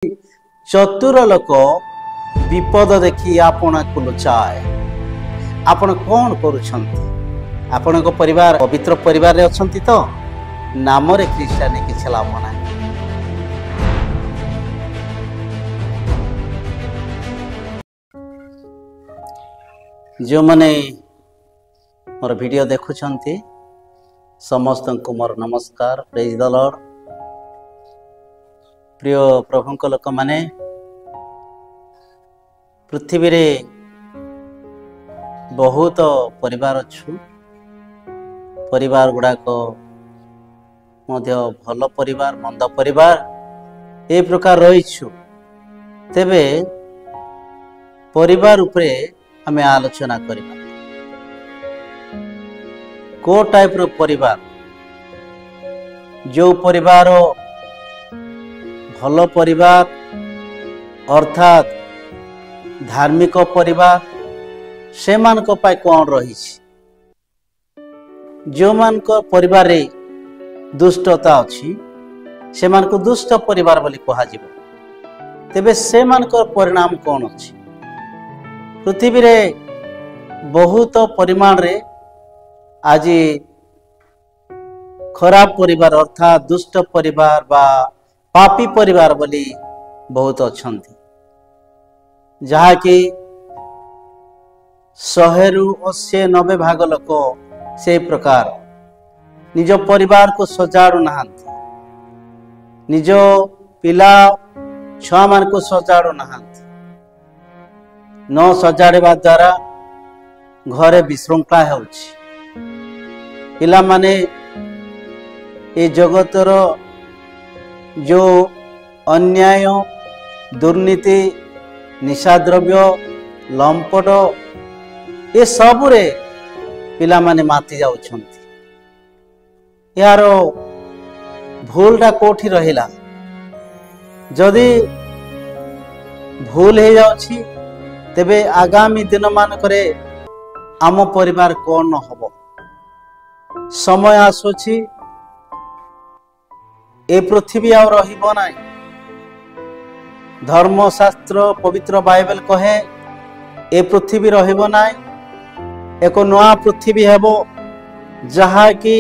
चतुर लोक विपद देखी आपना को लुचाए। आपण कौन करुछंती? आपण को परिवार पवित्र परिवार रे अछंती तो नाम रे ख्रीष्टानी किछ लाभ ना। जो माने मोर वीडियो देखुछंती समस्त को मोर नमस्कार। Praise the Lord. प्रिय प्रभु को लोक माने पृथ्वी रे बहुत परिवार अच्छु। परिवार गुड़ाक मध्य भल परिवार मंद परिवार ए प्रकार रहीछु। तेबे परिवार उपरे हमें आलोचना करिबा। को टाइप रो परिवार? जो परिवार भल परिवार अर्थात धार्मिक परिवार से मान को पाई कौन रही। जो मान को परिवार रे दुष्टता अच्छी से मान को दुष्ट परिवार बोली कहा जिवो। तेबे से मान को परिणाम कौन अच्छी? पृथ्वी रे बहुत परिमाण रे आज खराब परिवार अर्थात दुष्ट परिवार बा पापी परिवार बोली बहुत अछंती। जहा कि 100 रु 80-90 भाग लोक से प्रकार निज परिवार को सजाड़ू नहांती। निज पिला छुआ मान को सजाड़ू नहांती। न सजाड़वा द्वारा घरे विशृंखला होउछि। पिला माने ए जगतर जो अन्याय दुर्नीति निशाद्रव्य लंपट ये सबुरे पिला माने माति जाउछंती। यार भूलटा कोठी रहिला? जदि भूल हो जाउछि तेबे आगामी दिन मानकरे आम परिवार कौन हबो? समय आसुछि ए पृथ्वी आ रहिबो नाई। धर्मशास्त्र पवित्र बाइबल कहे ए पृथ्वी रहिबो नाई। एक नया पृथ्वी हेबो जहा कि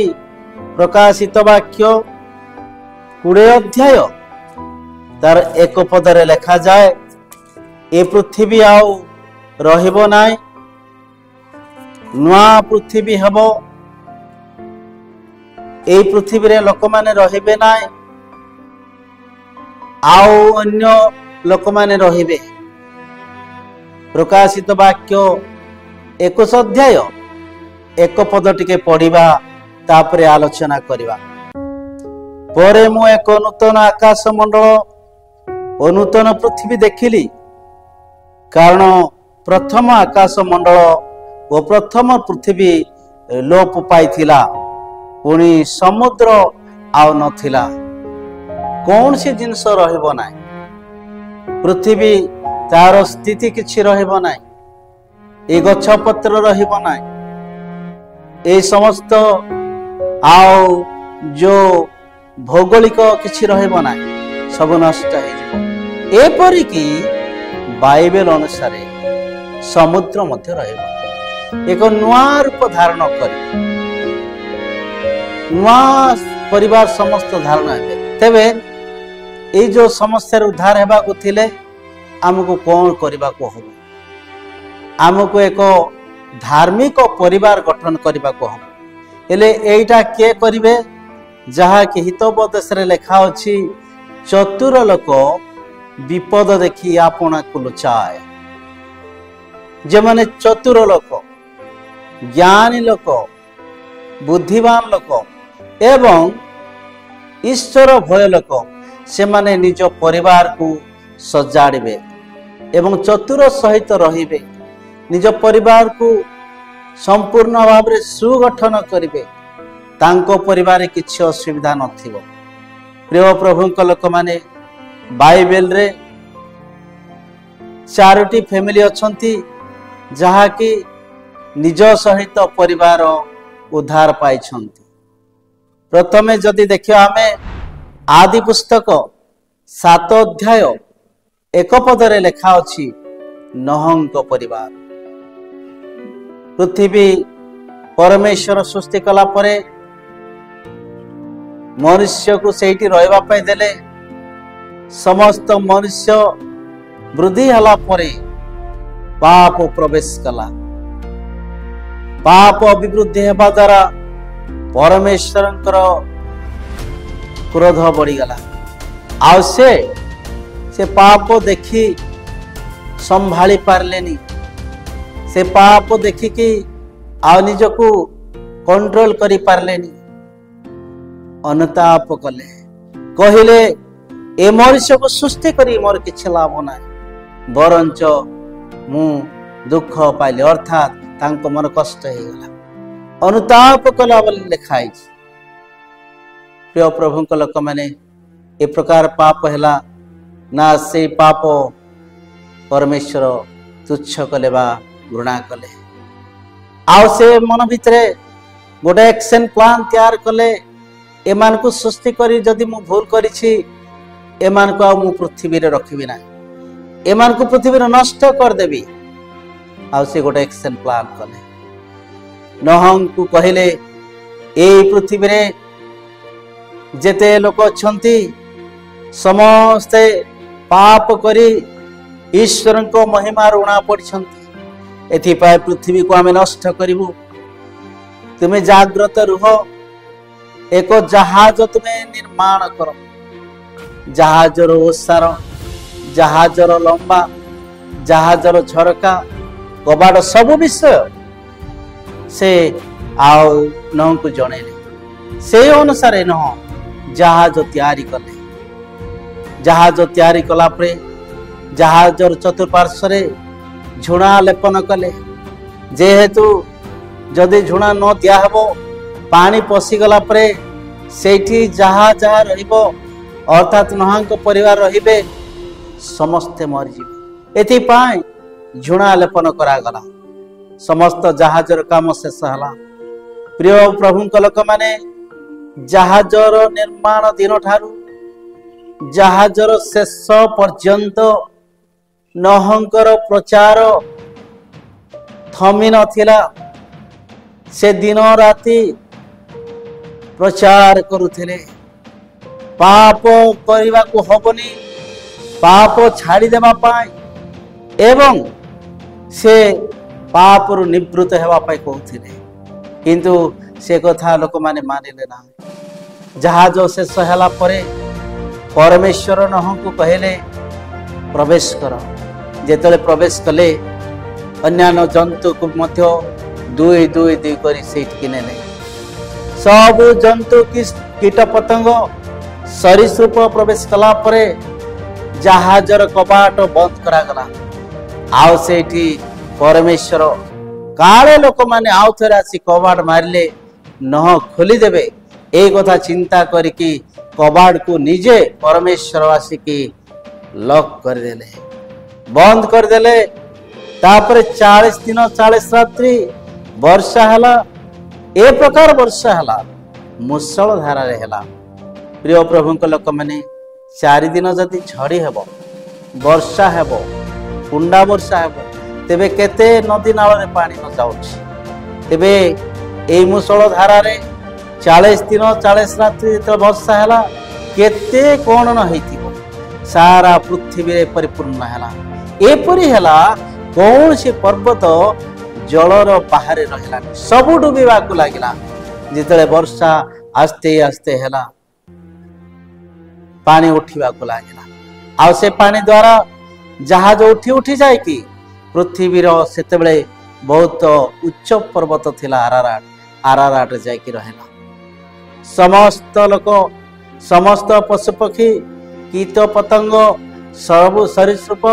प्रकाशित वाक्य 20 अध्याय तार 1 पदरे लिखा जाए ए पृथ्वी आउ रहिबो नाई। नया पृथ्वी हेबो। ए पृथ्वी रे लोक माने रहिबे नाई। आउ अन्य लोक माने रहिबे। प्रकाशित वाक्य 21 अध्याय 1 पद टिके पढ़िबा तापरे आलोचना करिबा। परे मु एक नूतन आकाश मंडल और नूतन पृथ्वी देखिली। कारण प्रथम आकाश मंडल और प्रथम पृथ्वी लोप पाइथिला। पुणी समुद्र आउ नथिला। कौन सी जिनस रहिबो नाई। पृथ्वी तार स्थिति किछि रहिबो नाई। ए गछ पत्र रहिबो नाई। ए समस्त आउ जो भौगोलिक किछि रहिबो नाई। सब नष्ट हो जिवो। एपरि कि बाइबल अनुसार समुद्र मध्य रहिबो। एक नया रूप धारण करी नया परिवार समस्त धारण हे। तेबे ए जो समस्या उद्धार हेबा को थिले आमको कौन करबा को हबो? आमको एक धार्मिक परिवार गठन करबा को हबो। एले एटा के करिवे? जहा कि हितोपदेश रे लिखा अछि चतुर लोक विपद देखी आपना को लुचाए। जे माने चतुर लोक ज्ञानी लोक बुद्धिमान लोक एवं ईश्वर भय लोक से माने निज परिवार को सजाड़े एवं चतुर सहित रहिबे। निज परिवार को संपूर्ण भाव में सुगठन करिवे। तांको परिवार किछि असुविधा नथिबो। प्रिय प्रभु को लोक माने बाइबल रे 4टी फैमिली अछंती जहा कि निज सहित परिवार उद्धार पाइछंती। प्रथमे जदि देखियो आमे आदि पुस्तक 7 अध्याय एक पदरे लेखा अछि नोहंक परिवार। पृथ्वी परमेश्वर सृष्टि कला परे मनुष्य को सेठी रहबा पय देले। समस्त मनुष्य वृद्धि हला परे पाप प्रवेश कला। पाप अभिवृद्धि हेबा द्वारा परमेश्वरंकर क्रोध बढ़ीगला। आ से पाप देखी संभाली पारलेनी। से पाप देखिकी आ निजको कंट्रोल करी पारलेनी। अनुताप कले, कहिले ए मनुष्य को सृष्टि करी मोर किछ लाभ ना, बरंच मु दुख पाइले, अर्थात तांको मन कष्ट हो गला। अनुताप कला बोली लिखाई। प्रिय प्रभु को लोक मैंने ए प्रकार पाप हैला ना, से पाप परमेश्वर तुच्छ कले बा घृणा कले। आउ से मन भितरे गोटे एक्शन प्लान तैयार कले। एमान को सृष्टि करी जदि मु भूल करिछि, एमान को मु पृथ्वी रे रखिबि ना, एमान को पृथ्वी रे नष्ट कर देबी। आउ से गोटे एक्शन प्लान कले। नोह को कहिले ए पृथ्वी रे जेते लोक अछंती समस्ते पाप करी ईश्वर को महिमा ऋणा पड़छंती। एथिपाय पृथ्वी को आमे नष्ट करिबु। तुमे जाग्रत रुह। एक जहाज तुम्हें निर्माण करो। जहाजर ओसार, जहाजर लंबा, जहाजर झरका, कबाड़ सब विषय से आओ नोह को जणेले। से अनुसार नोह जहाज तैयारी कले। जहाज तैयारी कला परे जहाजर चतुर्पार्श्व झुणा लेपन कले। जेहेतु जदि झुणा न दिया हबो, पानी पशिगला परे सेठी जहा जहा रहिबो, अर्थात नोहंक परिवार रहिबे, समस्ते मरिजिबे। एथिपाई झुणा लेपन करागला। समस्त जहाजर काम शेष हला। प्रिय प्रभुंक लोक माने जहाजर निर्माण दिन ठारू जहाजर शेष पर्यंत नोहंकर प्रचार थमी नथिला। से दिन राति प्रचार करुथिले, पाप करने को हबनी, पाप छाड़ी देबा पाई, एवं से पाप रु निवृत्त हेबा पाई कहउथिले। किंतु से कथा लोक माने मानिले ना। जहाज शेष होला परे परमेश्वर नोह को कहले प्रवेश कर। जेतले प्रवेश कले अन्यान्य जंतु को मध्य दुई दुई दुई करी सेठ नेले। सब जंतु कीट पतंग सरीसृप प्रवेश कला परे जहाजर कबाट बंद करागला। आउ सेठी परमेश्वर काले लोक माने आउ थरे आसी कबाट मारिले नह खोली देबे, ए कथा चिंता करिकी कबाट को निजे परमेश्वर आसिकी लॉक कर देले, बंद कर देले। तापरे 40 दिन 40 रात्रि वर्षा हला। ए प्रकार वर्षा हला, मुसळ धारा रे हला। प्रिय प्रभुंक लोक माने 4 दिन जदि झड़ी हेबो, वर्षा हेबो, कुंडा वर्षा हेबो, तेबे केते नदी नाल रे पानी न जाउछि। तेबे ए मुसळ धारा रे 40 दिन 40 रात्रि तो वर्षा हला, केते कोन न हेतिबो, सारा पृथ्वी रे परिपूर्ण हला। एपरि हला कौन से पर्वत जलर बाहर रहलानी, सब डूबा को लगिला। जिते वर्षा आस्ते आस्ते हला, पानी उठा को लगिला। आ से पानी द्वारा जहाज उठी उठी जाए कि पृथ्वी सेतेबेले बहुत उच्च पर्वत थिला आराराट। आराराट जाइकी रहला। समस्त लोक, समस्त पशुपक्षी, कीट पतंग, सब सरीसृप,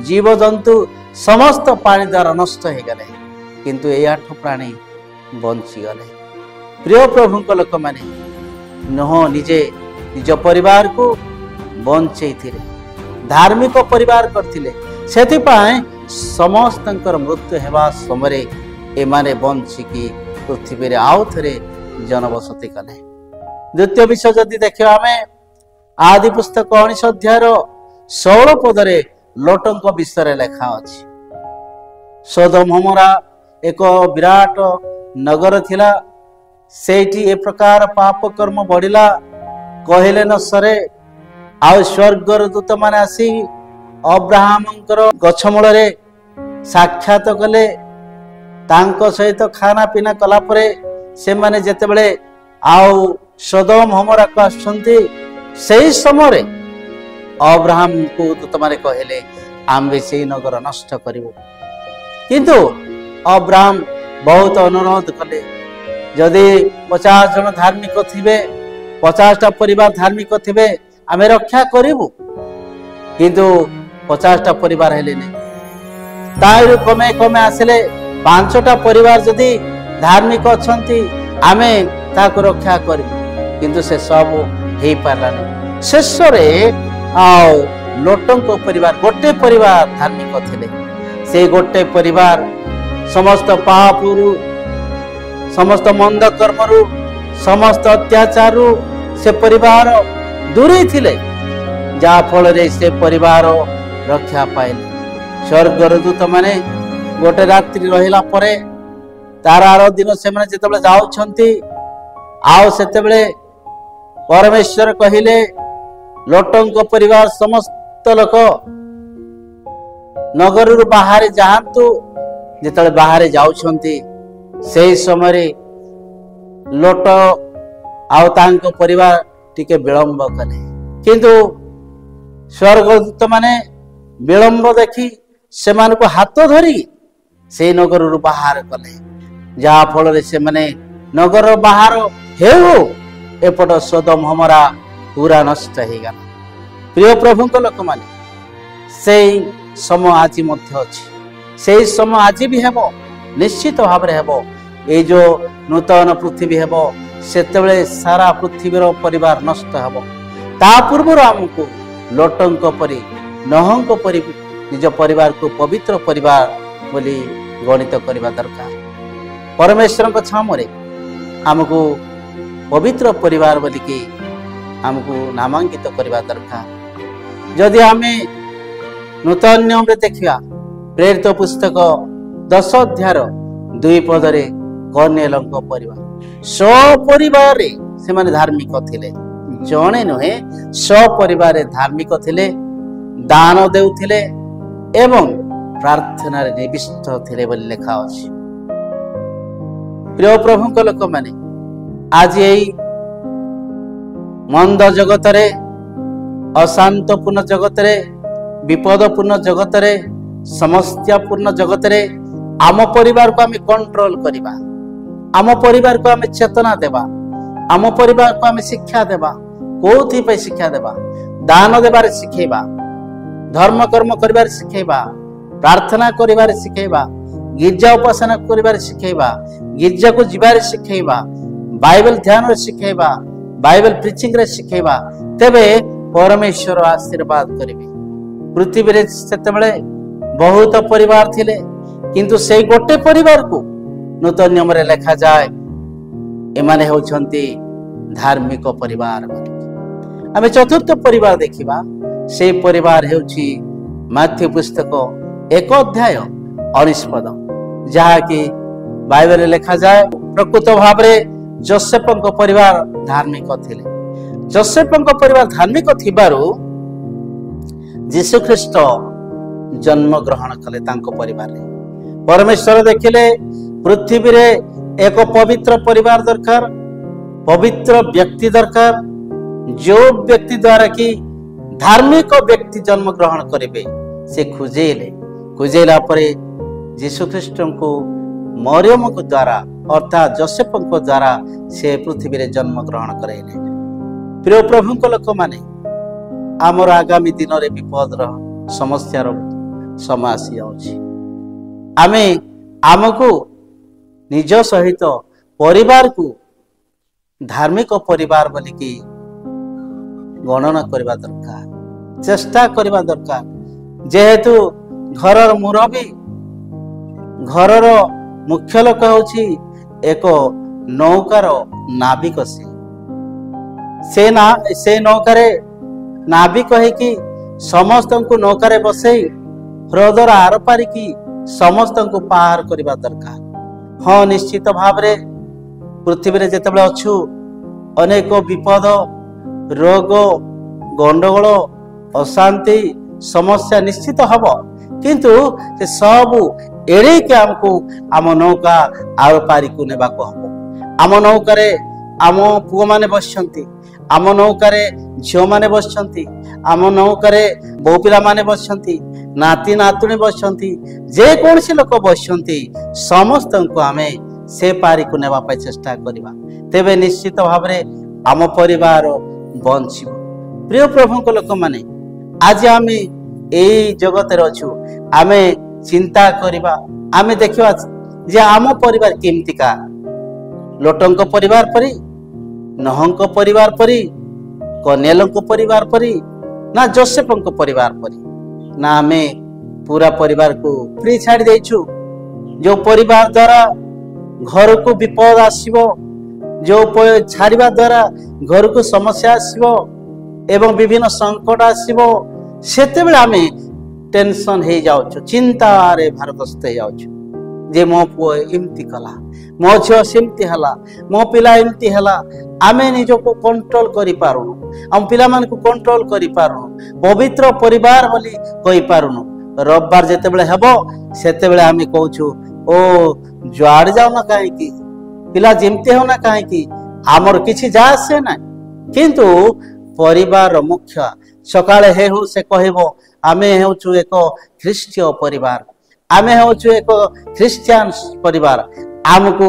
जीव जंतु समस्त पानी द्वारा नष्ट हो गले, किंतु ए 8 प्राणी बंची गले। प्रिय प्रभुंक लोक माने नोह निजे निज परिवार को बंचई थिले, धार्मिक परिवार करथिले। सेथिपाई समस्तंकर मृत्यु हेबा समय एमाने बंचिकी पृथ्वी रे आउ थरे जनबसति कले। द्वितीय विषय जदि देखिबा आमे आदि पुस्तक 19 अध्याय 16 ପଦରେ ଲୋଟଙ୍କ ବିଷୟରେ ଲେଖା ଅଛି। ସୋଦମ ଗମୋରା ଏକ ବିରାଟ ନଗର ଥିଲା। ସେଇଠି ଏ ପ୍ରକାର ପାପ କର୍ମ ବଢିଲା କହିଲେ ନ ସରେ। ଆଉ ସ୍ୱର୍ଗର ଦୂତମାନେ ଆସି ଅବ୍ରାହମଙ୍କର ଗଛ ମୂଳରେ ସାକ୍ଷାତ କଲେ। ତାଙ୍କ ସହିତ ଖାନା ପିନା କଲା ପରେ ସେମାନେ ଯେତେବେଳେ ଆଉ ସୋଦମ ଗମୋରାକୁ ଆସୁଛନ୍ତି, ସେହି ସମୟରେ ଅବ୍ରାହମଙ୍କୁ ଦୂତମାନେ କହିଲେ ଆମେ ସେଇ ନଗର ନଷ୍ଟ କରିବୁ। କିନ୍ତୁ ଅବ୍ରାହମ ବହୁତ ଅନୁରୋଧ କଲେ, ଯଦି 50 ଜଣ ଧାର୍ମିକ ଥିବେ, 50ଟା ପରିବାର ଧାର୍ମିକ ଥିବେ, ଆମେ ରକ୍ଷା କରିବୁ। କିନ୍ତୁ 50ଟା ପରିବାର ହେଲେନି। ତାହିରୁ କମେ କମେ ଆସିଲେ 5ଟା ପରିବାର ଯଦି ଧାର୍ମିକ ଅଛନ୍ତି, ଆମେ ତାକୁ ରକ୍ଷା କରିବୁ। କିନ୍ତୁ ସେ ସବୁ ହେଇପାରିଲାନି। ଶେଷରେ ଆଉ ଲୋଟଙ୍କ ପରିବାର, ଗୋଟେ ପରିବାର ଧାର୍ମିକ ଥିଲେ। ସେ ଗୋଟେ ପରିବାର ସମସ୍ତ ପାପରୁ, ସମସ୍ତ ମନ୍ଦ କର୍ମରୁ, ସମସ୍ତ ଅତ୍ୟାଚାରରୁ ସେ ପରିବାର ଦୂରେଇ ଥିଲେ, ଯାହା ଫଳରେ ସେ ପରିବାର ରକ୍ଷା ପାଇଲେ। ସ୍ୱର୍ଗର ଦୂତମାନେ ଗୋଟେ ରାତ୍ରି ରହିଲା ପରେ ତାର ଆର ଦିନ ସେମାନେ ଯେତେବେଳେ ଯାଉଛନ୍ତି, ଆଉ ସେତେବେଳେ ପରମେଶ୍ୱର କହିଲେ ଲୋଟଙ୍କ ପରିବାର ସମସ୍ତ ଲୋକ ନଗରରୁ ବାହାରେ ଯାଆନ୍ତୁ। ଯେତେବେଳେ ବାହାରେ ଯାଉଛନ୍ତି, ସେହି ସମୟରେ ଲୋଟ ଆଉ ତାଙ୍କ ପରିବାର ଟିକେ ବିଳମ୍ବ କଲେ। କିନ୍ତୁ ସ୍ୱର୍ଗଦୂତ ମାନେ ବିଳମ୍ବ ଦେଖି ସେମାନଙ୍କୁ ହାତ ଧରି ସେଇ ନଗରରୁ ବାହାର କଲେ, ଯାହା ଫଳରେ ସେମାନେ ନଗର ବାହାର ହେଉ ଏପଟ ସୋଦମ ଗମୋରା ପୁରା ନଷ୍ଟ ହେଇଗଲା। ପ୍ରିୟ ପ୍ରଭୁଙ୍କ ଲୋକମାନେ, ସେଇ ସମୟ ଆଜି ମଧ୍ୟ ଅଛି, ସେଇ ସମୟ ଆଜି ବି ହେବ, ନିଶ୍ଚିତ ଭାବରେ ହେବ। ଏଇ ଯୋଉ ନୂତନ ପୃଥିବୀ ହେବ, ସେତେବେଳେ ସାରା ପୃଥିବୀର ପରିବାର ନଷ୍ଟ ହେବ। ତା ପୂର୍ବରୁ ଆମକୁ ଲୋଟଙ୍କ ପରି, ନୋହଙ୍କ ପରି ନିଜ ପରିବାରକୁ ପବିତ୍ର ପରିବାର ବୋଲି ଗଣିତ କରିବା ଦରକାର। ପରମେଶ୍ୱରଙ୍କ ଛାମରେ ଆମକୁ ପବିତ୍ର ପରିବାର ବୋଲିକି ଆମକୁ ନାମାଙ୍କିତ କରିବା ଦରକାର। ଯଦି ଆମେ ନୂତନ ନିୟମରେ ଦେଖିବା, ପ୍ରେରିତ ପୁସ୍ତକ 10 ଅଧ୍ୟାୟର 2 ପଦରେ କର୍ଣ୍ଣେଲଙ୍କ ପରିବାର, ସପରିବାରରେ ସେମାନେ ଧାର୍ମିକ ଥିଲେ। ଜଣେ ନୁହେଁ, ସପରିବାରରେ ଧାର୍ମିକ ଥିଲେ, ଦାନ ଦେଉଥିଲେ ଏବଂ ପ୍ରାର୍ଥନାରେ ନିବିଷ୍ଟ ଥିଲେ ବୋଲି ଲେଖା ଅଛି। ପ୍ରିୟ ପ୍ରଭୁଙ୍କ ଲୋକମାନେ, ଆଜି ଏଇ ମନ୍ଦ ଜଗତରେ, ଅଶାନ୍ତପୂର୍ଣ୍ଣ ଜଗତରେ, ବିପଦପୂର୍ଣ୍ଣ ଜଗତରେ, ସମସ୍ୟାପୂର୍ଣ୍ଣ ଜଗତରେ ଆମ ପରିବାରକୁ ଆମେ କଣ୍ଟ୍ରୋଲ କରିବା, ଆମ ପରିବାରକୁ ଆମେ ଚେତନା ଦେବା, ଆମ ପରିବାରକୁ ଆମେ ଶିକ୍ଷା ଦେବା। କୋଉଥିପାଇଁ ଶିକ୍ଷା ଦେବା? ଦାନ ଦେବାରେ ଶିଖେଇବା, ଧର୍ମ କର୍ମ କରିବାରେ ଶିଖେଇବା, ପ୍ରାର୍ଥନା କରିବାରେ ଶିଖେଇବା, ଗିର୍ଜା ଉପାସନା କରିବାରେ ଶିଖେଇବା, ଗିର୍ଜାକୁ ଯିବାରେ ଶିଖେଇବା, ବାଇବେଲ ଧ୍ୟାନରେ ଶିଖେଇବା, ବାଇବେଲ ପ୍ରିଚିଂରେ ଶିଖେଇବା। ତେବେ ପରମେଶ୍ୱର ଆଶୀର୍ବାଦ କରିବେ। ପୃଥିବୀରେ ସେତେବେଳେ ବହୁତ ପରିବାର ଥିଲେ, କିନ୍ତୁ ସେଇ ଗୋଟେ ପରିବାରକୁ ନୂତନ ନିୟମରେ ଲେଖାଯାଏ ଏମାନେ ହେଉଛନ୍ତି ଧାର୍ମିକ ପରିବାର। ଆମେ ଚତୁର୍ଥ ପରିବାର ଦେଖିବା, ସେଇ ପରିବାର ହେଉଛି ମାଥ୍ୟୁ ପୁସ୍ତକ 1 ଅଧ୍ୟାୟ 19 ପଦ, ଯାହାକି ବାଇବେଲରେ ଲେଖାଯାଏ ପ୍ରକୃତ ଭାବରେ ଯୋସେଫଙ୍କ ପରିବାର ଧାର୍ମିକ ଥିଲେ। ଯୋସେଫଙ୍କ ପରିବାର ଧାର୍ମିକ ଥିବାରୁ ଯୀଶୁଖ୍ରୀଷ୍ଟ ଜନ୍ମ ଗ୍ରହଣ କଲେ ତାଙ୍କ ପରିବାରରେ। ପରମେଶ୍ୱର ଦେଖିଲେ ପୃଥିବୀରେ ଏକ ପବିତ୍ର ପରିବାର ଦରକାର, ପବିତ୍ର ବ୍ୟକ୍ତି ଦରକାର, ଯୋଉ ବ୍ୟକ୍ତି ଦ୍ୱାରା କି ଧାର୍ମିକ ବ୍ୟକ୍ତି ଜନ୍ମ ଗ୍ରହଣ କରିବେ। ସେ ଖୋଜେଇଲା ପରେ ଯୀଶୁଖ୍ରୀଷ୍ଟଙ୍କୁ ମରିୟମଙ୍କ ଦ୍ୱାରା ଅର୍ଥାତ୍ ଯୋସେଫଙ୍କ ଦ୍ୱାରା ସେ ପୃଥିବୀରେ ଜନ୍ମ ଗ୍ରହଣ କରାଇଲେ। ପ୍ରିୟ ପ୍ରଭୁଙ୍କ ଲୋକମାନେ, ଆମର ଆଗାମୀ ଦିନରେ ବିପଦର ସମସ୍ୟାର ସମୟ ଆସିଯାଉଛି। ଆମକୁ ନିଜ ସହିତ ପରିବାରକୁ ଧାର୍ମିକ ପରିବାର ବୋଲିକି ଗଣନା କରିବା ଦରକାର, ଚେଷ୍ଟା କରିବା ଦରକାର। ଯେହେତୁ ଘରର ମୁରବୀ, ଘରର ମୁଖ୍ୟ ଲୋକ ହେଉଛି ଏକ ନୌକାର ନାବିକ। ସେ ନୌକାରେ ନାବିକ ହେଇକି समस्त को नौकार बसई ह्रदर आर पारिकी समस्त को पार करने दरकार। हाँ निश्चित भाव पृथ्वी जिते अच्छु अनेक विपद रोग गंडगोल अशांति समस्या निश्चित हम किंतु से सब एड़े के आमको आम नौका आर पारी को नेबा को हम। आम नौकार आम पुओ माने बसछंती, आम नौकार झील माने बसछंती, आम नौकार बो पिला माने बसछंती, नाती नातुणी बसछंती, जे कौन सी लोक बसछंती समस्त को आमे से पारी को नेबा पाई चेष्टा करिबा। तेबे निश्चित भाव आम परिवार बंचिबो। प्रिय प्रभु को लोक माने आज आमे एई जगत रे अछु, आमे चिंता करिबा, आमे देखिबा जे आम परिवार केमतिका, लोटंक परिवार परी, नहंक परिवार परी, कन्यालंक परिवार परी, ना जोसेफंक परिवार परी, ना आमे पूरा परिवार को फ्री छाड़ी देइछु। जो परिवार द्वारा घर को विपद आसीबो, जो छाड़िबा द्वारा घर को समस्या आसीबो एवं विभिन्न संकट आसीबो, सेते बेले आमे टेंशन हे जाउछु, चिंता रे भारग्रस्त हे जाउछु जे मो पुओ एमती कला, मो झियो सेमती हला, मो पिला एमती हला। आमे निज को कंट्रोल करि पारुनु, हम पिला मान को कंट्रोल करि पारुनु, पवित्र परिवार बोली कहि पारुनु। रविवार जेते बेले हेबो सेते बेले आमे कहूछु ओ जुआड़ जाओ ना काहे की, पिला जेमती हो ना काहे की, आमर किछि जा से ना। किंतु परिवार मुख्य सकाळे हे हो से कहबो आमे हेउछु एक ख्रिस्टीय परिवार, आमे हेउछु एक ख्रिस्टियन परिवार, आमको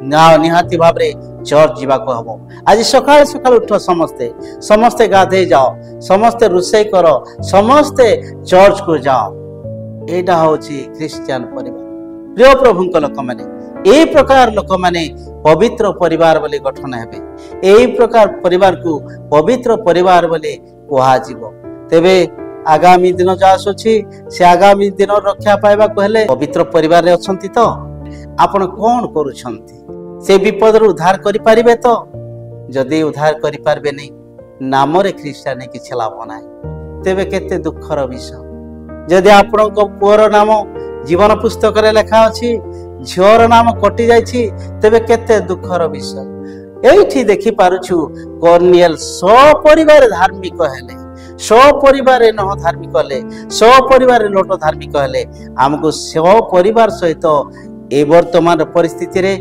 निहाती भाव रे चर्च जीवा को हबो। आज सकाळे सकाळे उठ, समस्ते समस्ते गाधे जाओ, समस्ते रुसई करो, समस्ते चर्च को जाओ। एटा होछि ख्रिस्टियन परिवार। प्रिय प्रभु लोक माने एई प्रकार लोक माने पवित्र परिवार बोली गठन हेबे, एई प्रकार परिवार को पवित्र परिवार बोली कहा जीवो। तेबे आगामी दिन जो आसुछि से आगामी दिन रक्षा पाइबा को हेले पवित्र परिवार रे अछंती तो आपण कोन करूछंती, से विपद रे उद्धार करि परिबे तो? जदि उद्धार करि पारबे नै, नाम रे ख्रिस्टियान किछ लाभ नै, तेबे केते दुखर विषय। जदि आपण को पुअर नाम जीवन पुस्तक रे लिखा अछि, झियोर नाम कटि जाइछि, तेबे केते दुखर विषय। एठी देखि पारुछु कर्नियल सपरिवार धार्मिक हेले, सपरिवार नह धार्मिक हेले, सपरिवार लोट धार्मिक हेले। हमको सपरिवार सहित ए वर्तमान परिस्थिति रे,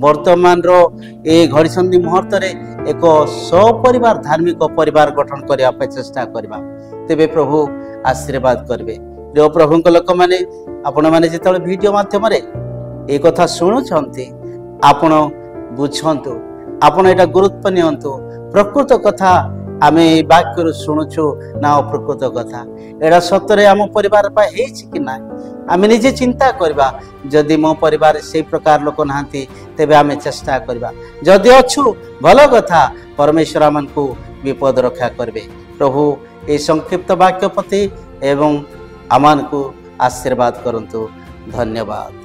वर्तमान रो ए घड़ीसंधि मुहूर्त रे एक सपरिवार धार्मिक परिवार गठन करिया पे चेष्टा करबा। तेबे प्रभु आशीर्वाद करबे। प्रिय प्रभु लोक माने आपण माने जेतले वीडियो माध्यम रे ए कथा सुनुछंती, आपण बुझंतु, आपण एटा गुरुत्व नियंतु। प्रकृत कथा आमे वाक्य शुणुछु ना अप्रकृत कथा, एटा सतरे आम परिवार पा हेछि कि ना, आमे निजे चिंता करबा। जदि मो परिवार से प्रकार लोक नाहंती तेबे आमे चेष्टा करबा, जदि अछु भल कथा, परमेश्वर आमन को विपद रक्षा करबे। प्रभु ए संक्षिप्त वाक्य प्रति एवं आमान को आशीर्वाद करंतु। धन्यवाद।